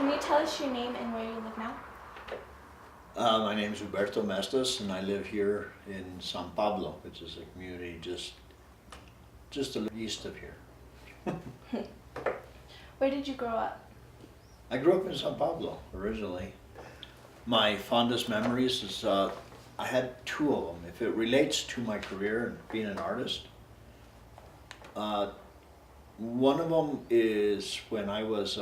Can you tell us your name and where you live now? My name is Huberto Maestas, and I live here in San Pablo, which is a community just a little east of here. Where did you grow up? I grew up in San Pablo originally. My fondest memories is I had two of them. If it relates to my career and being an artist, one of them is when I was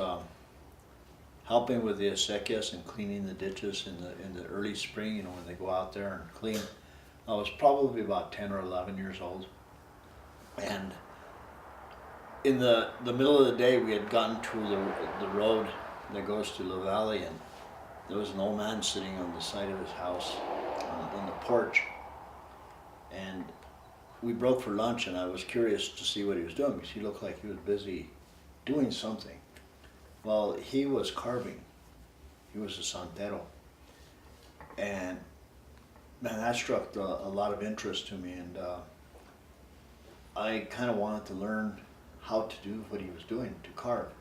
helping with the acequias and cleaning the ditches in the early spring. You know, when they go out there and clean. I was probably about 10 or 11 years old, and in the middle of the day, we had gotten to the road that goes to La Valley, and there was an old man sitting on the side of his house on the porch, and we broke for lunch, and I was curious to see what he was doing because he looked like he was busy doing something. Well, he was carving. He was a santero, and man, that struck a lot of interest to me, and I kind of wanted to learn how to do what he was doing, to carve.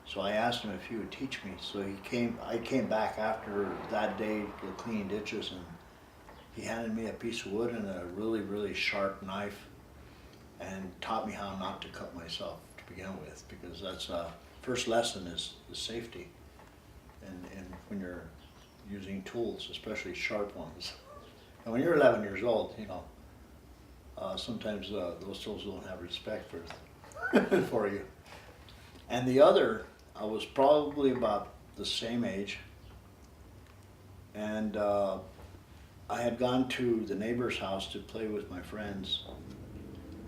So I asked him if he would teach me. So I came back after that day cleaning ditches, and he handed me a piece of wood and a really, really sharp knife, and taught me how not to cut myself to begin with, because that's first lesson is safety, and when you're using tools, especially sharp ones. And when you're 11 years old, you know, sometimes those tools don't have respect for you. And the other, I was probably about the same age, and I had gone to the neighbor's house to play with my friends,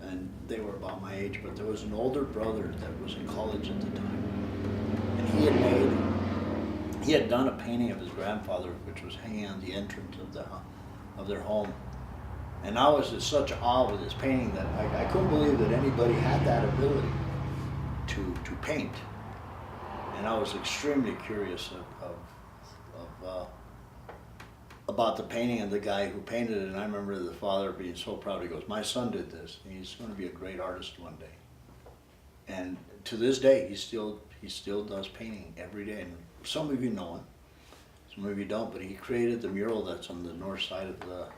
and they were about my age, but there was an older brother that was in college at the time, and he had done a painting of his grandfather, which was hanging on the entrance of their home. And I was in such awe with his painting that I couldn't believe that anybody had that ability to paint. And I was extremely curious about the painting and the guy who painted it. And I remember the father being so proud. He goes, "My son did this. He's going to be a great artist one day." And to this day, he still does painting every day. And some of you know him, some of you don't. But he created the mural that's on the north side of the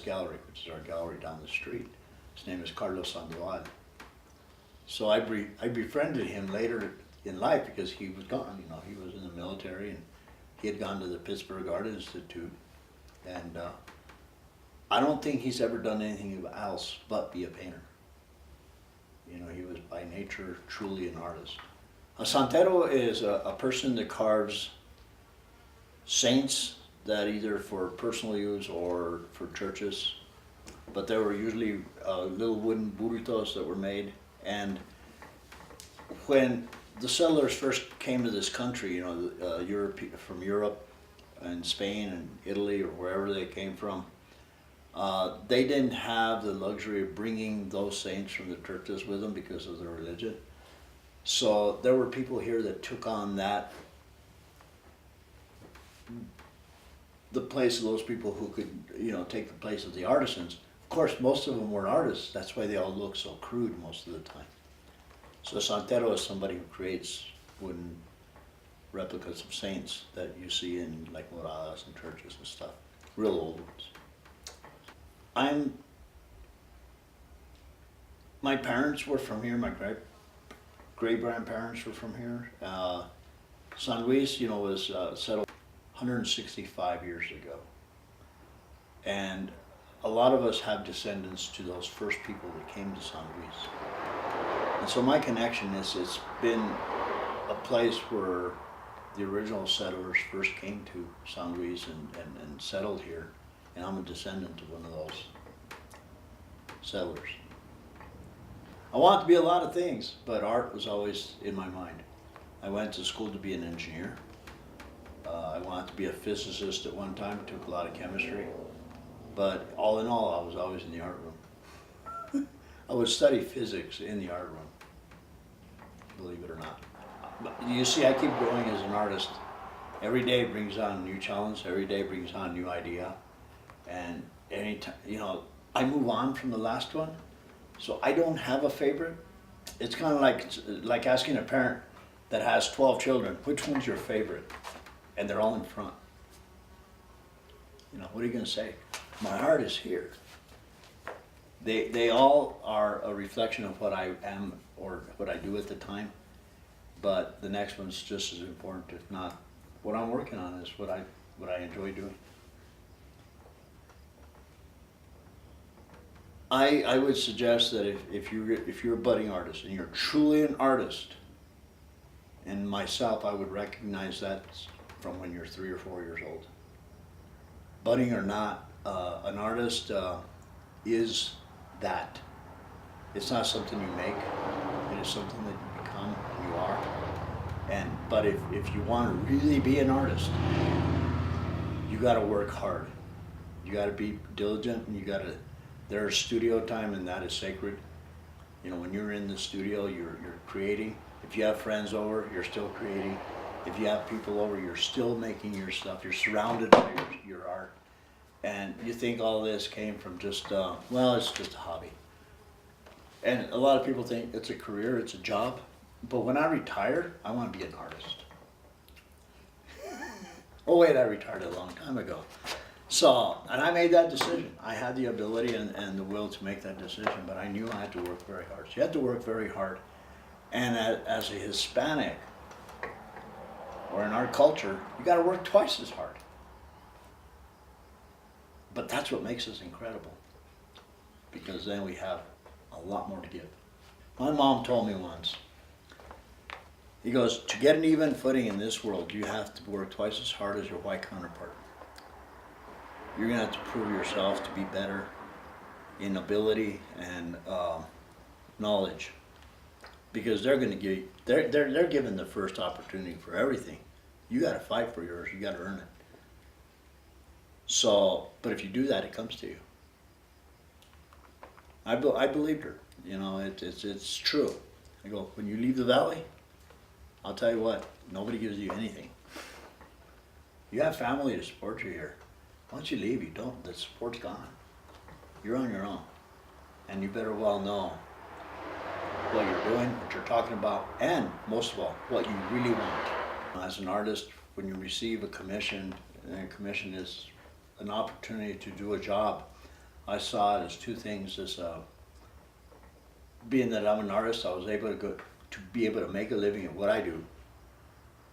Gallery, which is our gallery down the street. His name is Carlos Sandoval. So I befriended him later in life because he was gone. You know, he was in the military, and he had gone to the Pittsburgh Art Institute. And I don't think he's ever done anything else but be a painter. You know, he was by nature truly an artist. A santero is a person that carves saints that either for personal use or for churches, but there were usually little wooden burritos that were made. And when the settlers first came to this country, you know, from Europe and Spain and Italy or wherever they came from, they didn't have the luxury of bringing those saints from the churches with them because of their religion. So there were people here that took on the place of those people who could, you know, take the place of the artisans. Of course, most of them weren't artists. That's why they all look so crude most of the time. So a santero is somebody who creates wooden replicas of saints that you see in like moradas and churches and stuff, real old ones. My parents were from here. My great-grandparents were from here. San Luis, you know, was settled 165 years ago. And a lot of us have descendants to those first people that came to San Luis. And so my connection is it's been a place where the original settlers first came to San Luis and settled here. And I'm a descendant of one of those settlers. I wanted to be a lot of things, but art was always in my mind. I went to school to be an engineer. I wanted to be a physicist at one time, took a lot of chemistry. But all in all, I was always in the art room. I would study physics in the art room, believe it or not. But you see, I keep growing as an artist. Every day brings on a new challenge, every day brings on a new idea. And anytime, you know, I move on from the last one, so I don't have a favorite. It's kind of like asking a parent, that has 12 children, which one's your favorite? And they're all in front. You know, what are you gonna say? My heart is here. They all are a reflection of what I am or what I do at the time, but the next one's just as important, if not. What I'm working on is what I enjoy doing. I would suggest that if you're a budding artist and you're truly an artist, and myself, I would recognize that from when you're 3 or 4 years old. Budding or not, an artist is that. It's not something you make, it is something that you become and you are. But if you want to really be an artist, you gotta work hard. You gotta be diligent, and there's studio time, and that is sacred. You know, when you're in the studio, you're creating. If you have friends over, you're still creating. If you have people over, you're still making your stuff. You're surrounded by your art. And you think all this came from just, well, it's just a hobby. And a lot of people think it's a career, it's a job. But when I retire, I want to be an artist. Oh wait, I retired a long time ago. So, and I made that decision. I had the ability and the will to make that decision, but I knew I had to work very hard. So you had to work very hard. And as a Hispanic, or in our culture, you got to work twice as hard. But that's what makes us incredible, because then we have a lot more to give. My mom told me once, he goes, to get an even footing in this world, you have to work twice as hard as your white counterpart. You're going to have to prove yourself to be better in ability and knowledge, because they're going to give, they're given the first opportunity for everything. You got to fight for yours. You got to earn it. So, but if you do that, it comes to you. I believed her. You know, it's true. I go, when you leave the valley, I'll tell you what, nobody gives you anything. You have family to support you here. Once you leave, you don't. The support's gone. You're on your own. And you better well know what you're doing, what you're talking about, and most of all, what you really want. As an artist, when you receive a commission, and a commission is an opportunity to do a job, I saw it as two things. As being that I'm an artist, I was able to be able to make a living at what I do,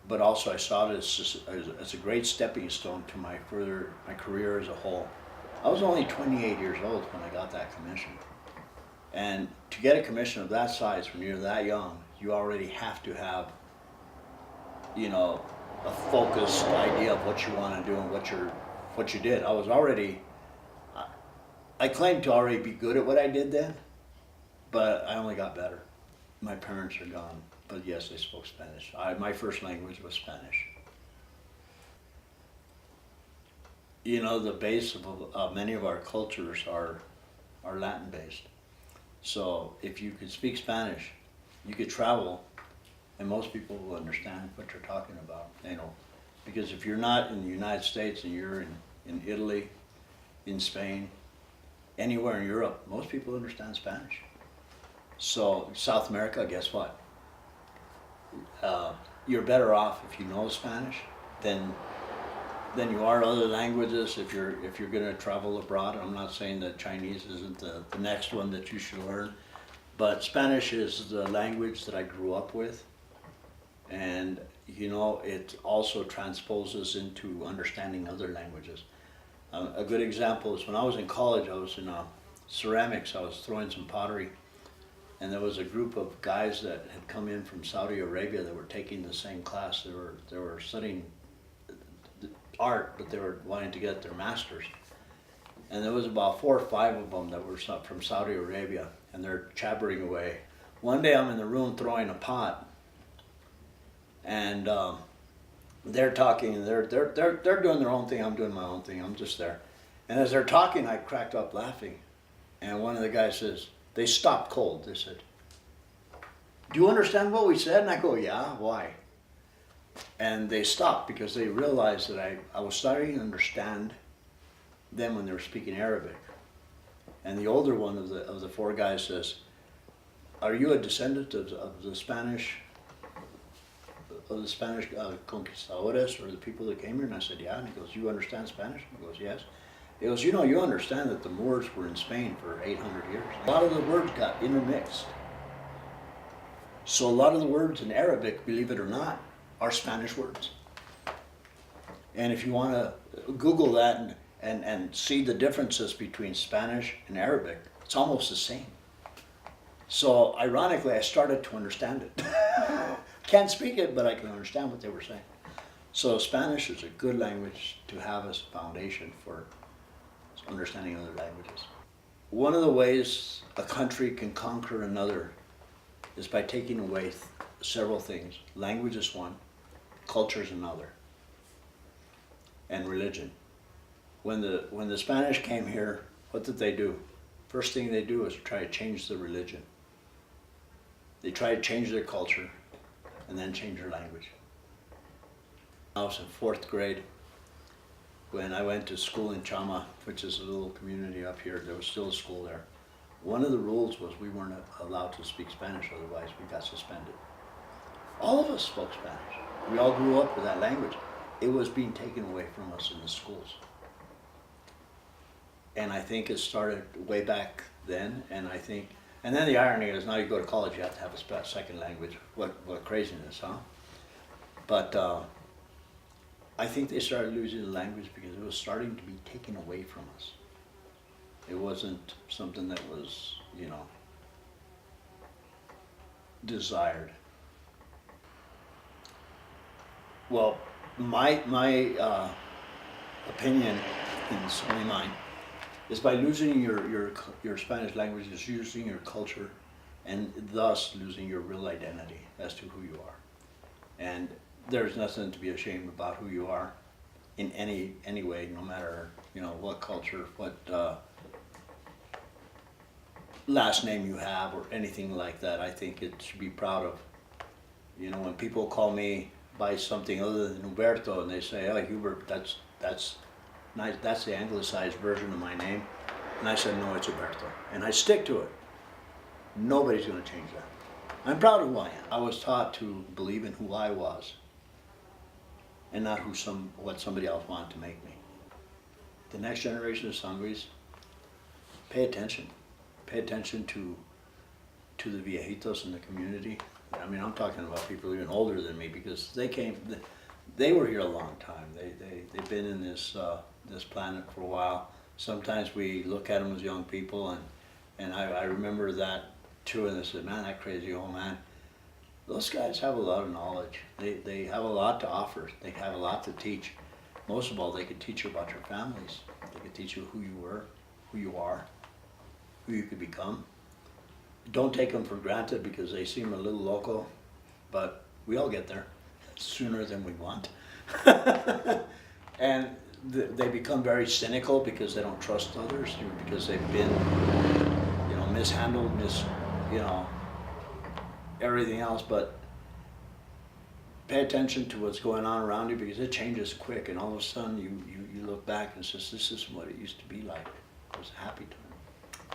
but also I saw it as a great stepping stone to my career as a whole. I was only 28 years old when I got that commission. And to get a commission of that size when you're that young, you already have to have, you know, a focused idea of what you want to do and what you did. I claimed to already be good at what I did then, but I only got better. My parents are gone, but yes, they spoke Spanish. My first language was Spanish. You know, the base of many of our cultures are Latin based. So if you could speak Spanish, you could travel, and most people will understand what you're talking about. You know, because if you're not in the United States and you're in Italy, in Spain, anywhere in Europe, most people understand Spanish. So South America, guess what? You're better off if you know Spanish than you are other languages if you're going to travel abroad. I'm not saying that Chinese isn't the next one that you should learn, but Spanish is the language that I grew up with, and you know, it also transposes into understanding other languages. A good example is when I was in college, I was in ceramics. I was throwing some pottery, and there was a group of guys that had come in from Saudi Arabia that were taking the same class. They were studying art, but they were wanting to get their masters. And there was about 4 or 5 of them that were from Saudi Arabia, and they're jabbering away. One day I'm in the room throwing a pot, and they're talking, and they're doing their own thing. I'm doing my own thing. I'm just there. And as they're talking, I cracked up laughing. And one of the guys says, they stopped cold. They said, "Do you understand what we said?" And I go, "Yeah, why?" And they stopped because they realized that I was starting to understand them when they were speaking Arabic. And the older one of the 4 guys says, "Are you a descendant of the Spanish of the Spanish conquistadores, or the people that came here? And I said, yeah. And he goes, you understand Spanish? He goes, yes. He goes, you know, you understand that the Moors were in Spain for 800 years. A lot of the words got intermixed. So a lot of the words in Arabic, believe it or not, are Spanish words. And if you want to Google that and see the differences between Spanish and Arabic, it's almost the same. So ironically, I started to understand it. Can't speak it, but I can understand what they were saying. So Spanish is a good language to have as a foundation for understanding other languages. One of the ways a country can conquer another is by taking away several things. Language is one, culture is another, and religion. When the Spanish came here, what did they do? First thing they do is try to change the religion. They try to change their culture and then change their language. I was in 4th grade when I went to school in Chama, which is a little community up here. There was still a school there. One of the rules was we weren't allowed to speak Spanish, otherwise we got suspended. All of us spoke Spanish. We all grew up with that language. It was being taken away from us in the schools. And I think it started way back then, and then the irony is now you go to college, you have to have a second language. What craziness, huh? But I think they started losing the language because it was starting to be taken away from us. It wasn't something that was, you know, desired. Well, my opinion, and it's only mine, is by losing your Spanish language, is losing your culture, and thus losing your real identity as to who you are. And there's nothing to be ashamed about who you are in any way, no matter, you know, what culture, what last name you have or anything like that. I think it should be proud of. You know, when people call me by something other than Huberto and they say, oh, Hubert, that's nice, that's the anglicized version of my name. And I said, no, it's Huberto. And I stick to it. Nobody's going to change that. I'm proud of who I am. I was taught to believe in who I was and not what somebody else wanted to make me. The next generation of Sangres, pay attention. Pay attention to the viejitos in the community. I mean, I'm talking about people even older than me because they were here a long time. They've been in this planet for a while. Sometimes we look at them as young people, and I remember that too, and I said, man, that crazy old man. Those guys have a lot of knowledge. They have a lot to offer. They have a lot to teach. Most of all, they could teach you about your families. They could teach you who you were, who you are, who you could become. Don't take them for granted because they seem a little loco, but we all get there sooner than we want. And they become very cynical because they don't trust others, because they've been, you know, mishandled, you know, everything else. But pay attention to what's going on around you because it changes quick, and all of a sudden you look back and says, this is what it used to be like. I was happy to.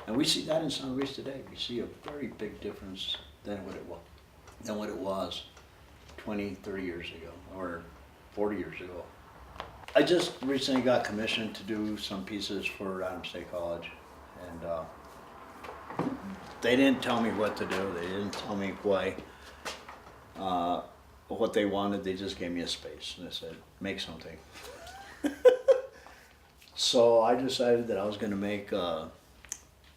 And we see that in San Luis today. We see a very big difference than what it was 20, 30 years ago, or 40 years ago. I just recently got commissioned to do some pieces for Adams State College, and they didn't tell me what to do. They didn't tell me why, what they wanted. They just gave me a space, and they said, make something. So I decided that I was going to make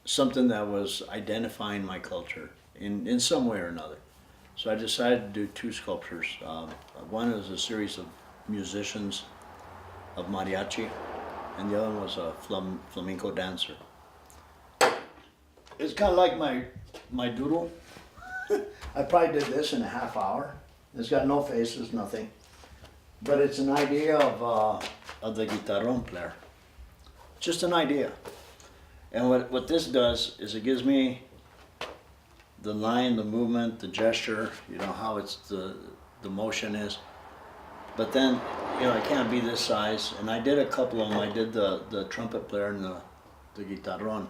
something that was identifying my culture in some way or another. So I decided to do 2 sculptures. One is a series of musicians of mariachi, and the other one was a flamenco dancer. It's kind of like my doodle. I probably did this in a half hour. It's got no faces, nothing. But it's an idea of the guitarrón player. Just an idea. And what this does is it gives me the line, the movement, the gesture, you know, how it's the motion is. But then, you know, it can't be this size. And I did a couple of them. I did the trumpet player and the guitarrón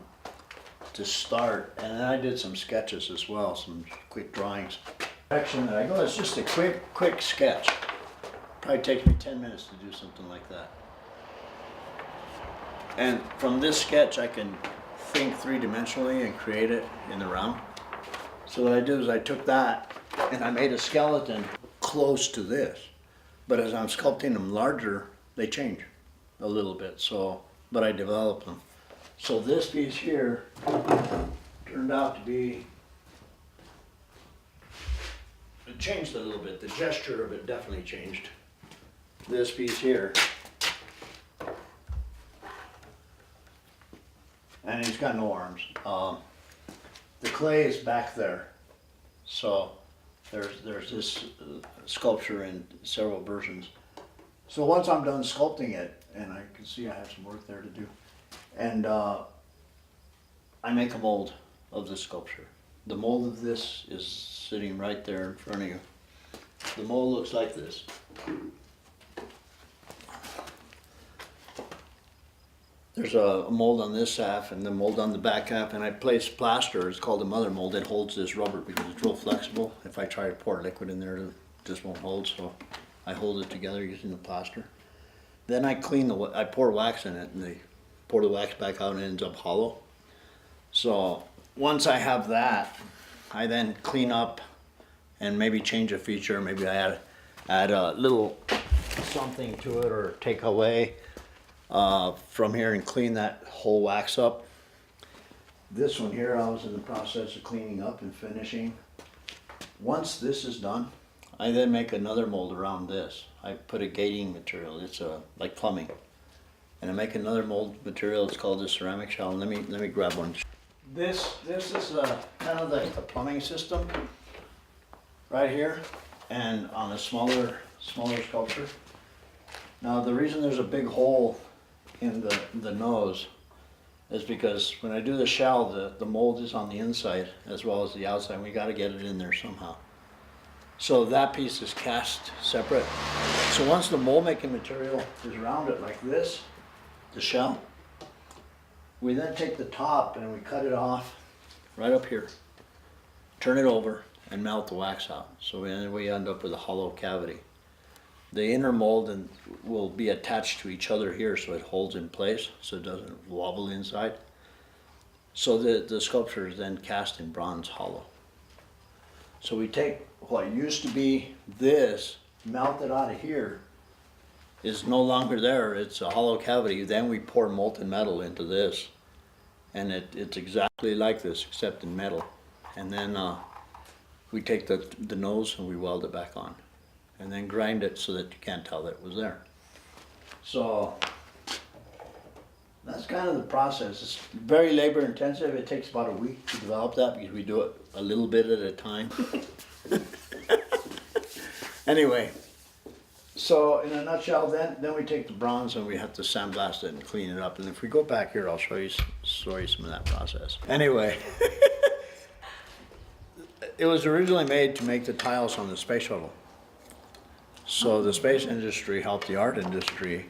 to start. And then I did some sketches as well, some quick drawings. Direction that I go, it's just a quick sketch. Probably takes me 10 minutes to do something like that. And from this sketch, I can think three-dimensionally and create it in the round. So what I did is I took that and I made a skeleton close to this. But as I'm sculpting them larger, they change a little bit. So, but I developed them. So this piece here turned out to be, it changed a little bit. The gesture of it definitely changed. This piece here, and he's got no arms. The clay is back there, so there's this sculpture in several versions. So once I'm done sculpting it, and I can see I have some work there to do, and I make a mold of the sculpture. The mold of this is sitting right there in front of you. The mold looks like this. There's a mold on this half and the mold on the back half, and I place plaster. It's called a mother mold. It holds this rubber because it's real flexible. If I try to pour liquid in there, it just won't hold, so I hold it together using the plaster. Then I pour wax in it, and they pour the wax back out and it ends up hollow. So once I have that, I then clean up and maybe change a feature. Maybe I add a little something to it or take away from here and clean that whole wax up. This one here, I was in the process of cleaning up and finishing. Once this is done, I then make another mold around this. I put a gating material. It's like plumbing, and I make another mold material. It's called the ceramic shell. Let me grab one. This is kind of like the plumbing system right here, and on a smaller sculpture. Now the reason there's a big hole in the nose is because when I do the shell, the mold is on the inside as well as the outside. We got to get it in there somehow. So that piece is cast separate. So once the mold making material is around it like this, the shell, we then take the top and we cut it off right up here, turn it over and melt the wax out. So we end up with a hollow cavity. The inner mold will be attached to each other here so it holds in place so it doesn't wobble inside. So the sculpture is then cast in bronze hollow. So we take what used to be this, melt it out of here, is no longer there. It's a hollow cavity. Then we pour molten metal into this, and it's exactly like this except in metal. And then we take the nose and we weld it back on, and then grind it so that you can't tell that it was there. So that's kind of the process. It's very labor intensive. It takes about a week to develop that because we do it a little bit at a time. Anyway, so in a nutshell, then we take the bronze and we have to sandblast it and clean it up. And if we go back here, I'll show you some of that process. Anyway, it was originally made to make the tiles on the space shuttle. So the space industry helped the art industry,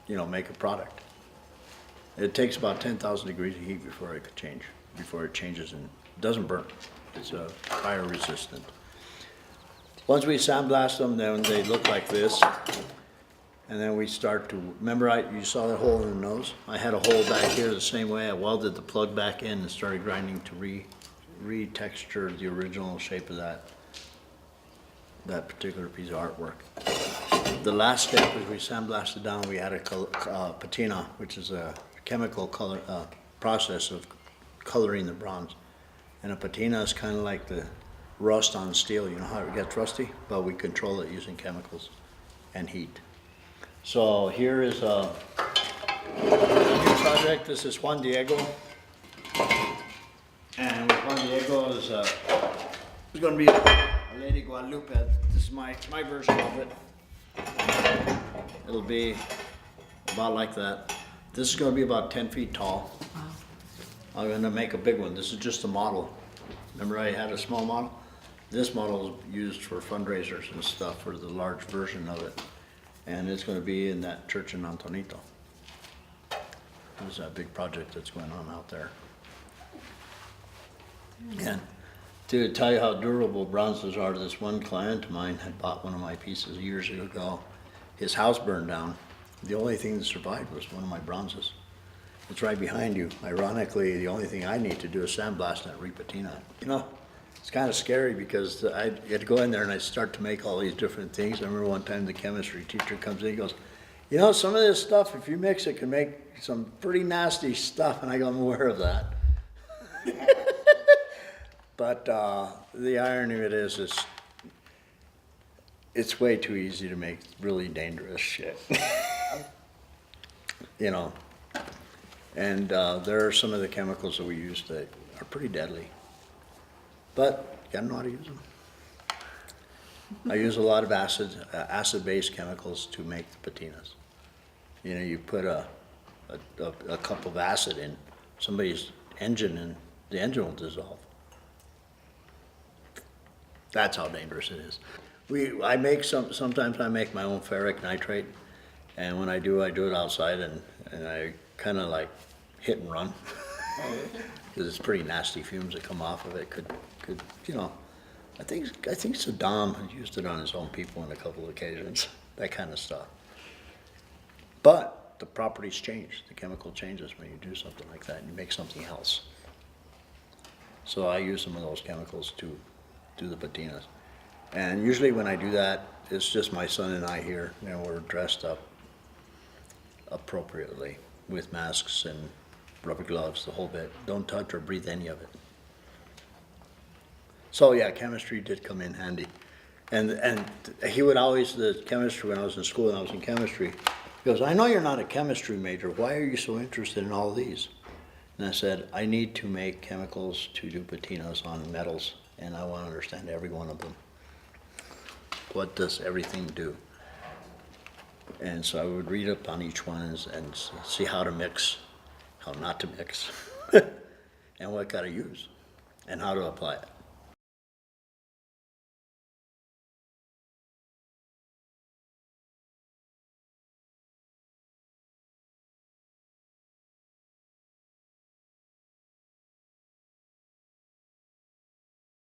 make a product. It takes about 10,000 degrees of heat before it changes and doesn't burn. It's fire resistant. Once we sandblast them, then they look like this. And then we start to, remember you saw that hole in the nose? I had a hole back here the same way. I welded the plug back in and started grinding to re-texture the original shape of that particular piece of artwork. The last step is we sandblasted down, we add a patina, which is a chemical color process of coloring the bronze. And a patina is kind of like the rust on steel. You know how it gets rusty? Well, we control it using chemicals and heat. So here is a new project. This is Juan Diego. And Juan Diego is going to be a Lady Guadalupe. This is my version of it. It'll be about like that. This is going to be about 10 feet tall. Wow. I'm going to make a big one. This is just a model. Remember I had a small model? This model is used for fundraisers and stuff for the large version of it. And it's going to be in that church in Antonito. There's that big project that's going on out there. And To tell you how durable bronzes are, this one client of mine had bought one of my pieces years ago. His house burned down. The only thing that survived was one of my bronzes. It's right behind you. Ironically, the only thing I need to do is sandblast and repatina it. You know, it's kind of scary because I'd go in there and I'd start to make all these different things. I remember one time the chemistry teacher comes in, he goes, you know, some of this stuff, if you mix it, can make some pretty nasty stuff. And I go, I'm aware of that. But the irony of it is, it's way too easy to make really dangerous shit. You know, and there are some of the chemicals that we use that are pretty deadly. But you gotta know how to use them. I use a lot of acid-based chemicals to make the patinas. You know, you put a cup of acid in somebody's engine and the engine will dissolve. That's how dangerous it is. Sometimes I make my own ferric nitrate, and when I do it outside, and I kind of like hit and run, because it's pretty nasty fumes that come off of it. Could you know? I think Saddam had used it on his own people on a couple of occasions. That kind of stuff. But the properties change. The chemical changes when you do something like that, and you make something else. So I use some of those chemicals to do the patinas. And usually when I do that, it's just my son and I here, and we're dressed up appropriately with masks and rubber gloves, the whole bit. Don't touch or breathe any of it. So yeah, chemistry did come in handy. And he would always, the chemistry, when I was in school and I was in chemistry, he goes, I know you're not a chemistry major, why are you so interested in all these? And I said, I need to make chemicals to do patinas on metals, and I want to understand every one of them. What does everything do? And so I would read up on each one and see how to mix, how not to mix, and what got to use, and how to apply it.